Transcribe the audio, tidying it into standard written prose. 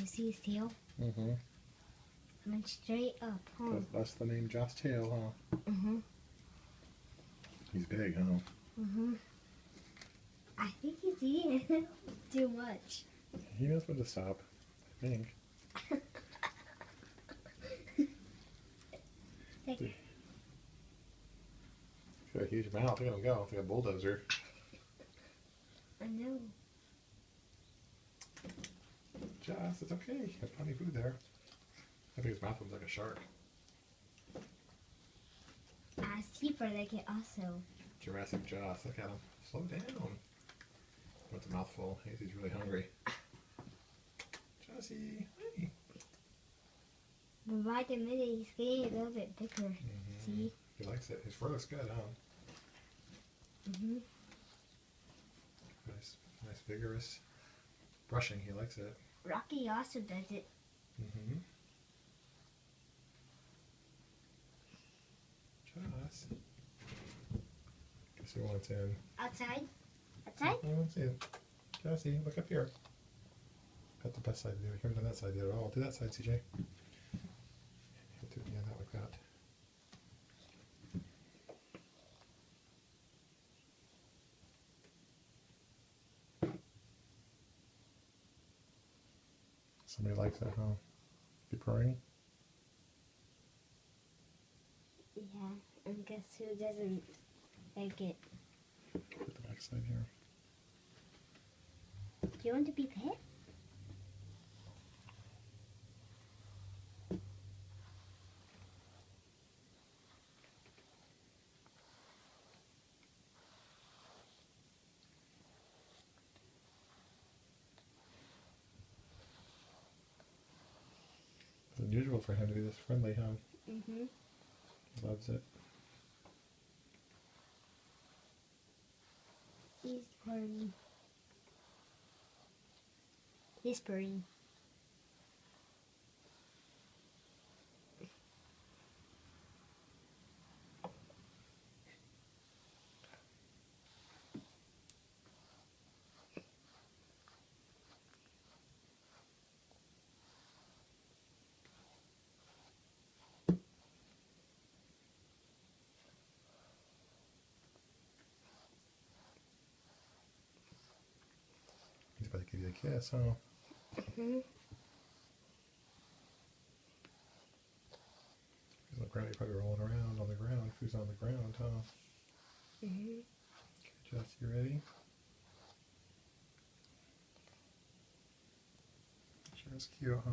you see his tail? Mm-hmm. Went straight up, huh? That's the name, Josh's tail, huh? Mm-hmm. He's big, huh? Mm-hmm. I think he's eating too much. He knows when to stop, I think. Like, He's got a huge mouth. Look at him go. It's like a bulldozer. I know. Josh, it's okay. There's plenty of food there. I think his mouth looks like a shark. His teeth are like it also. Jurassic Josh. Look at him. Slow down. With a mouthful. He's really hungry. Jossie, hey. But by the minute, he's getting a little bit bigger. Mm-hmm. See? He likes it. His fur looks good, huh? Mm-hmm. Nice, vigorous brushing. He likes it. Rocky also does it. Mm-hmm. Joss. Guess who wants in? Outside? Outside? I want in. Jossie, look up here. Got the best side to do. You haven't done that side yet at all. Do that side, CJ. Yeah, that like that. Somebody likes that, huh? Be purring? Yeah, and guess who doesn't like it? Put the back side here. Do you want to be pet? It's unusual for him to be this friendly, huh? Mm-hmm. He loves it. He's purring. He's purring. He's about to give you a kiss, huh? Mm-hmm. He's on the ground. You're probably rolling around on the ground. Who's on the ground, huh? Mm-hmm. Jess, you ready? Sure is cute, huh?